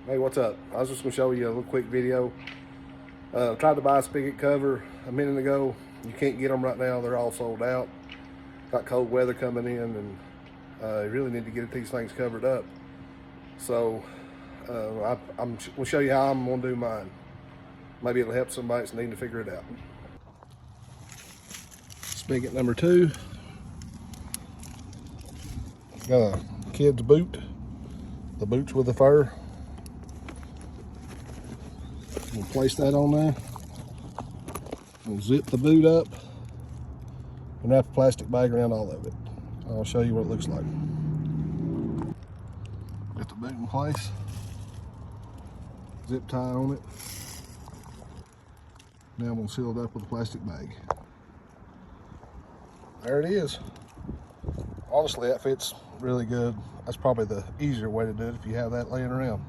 Hey, what's up? I was just going to show you a little quick video. Tried to buy a spigot cover a minute ago. You can't get them right now. They're all sold out. Got cold weather coming in, and you really need to get these things covered up. So I'm going to show you how I'm going to do mine. Maybe it'll help somebody that's needing to figure it out. Spigot number 2. Got a kid's boot. The boots with the fur. We'll place that on there. We'll zip the boot up and wrap a plastic bag around all of it. I'll show you what it looks like. Get the boot in place. Zip tie on it. Now we'll seal it up with a plastic bag. There it is. Honestly, that fits really good. That's probably the easier way to do it if you have that laying around.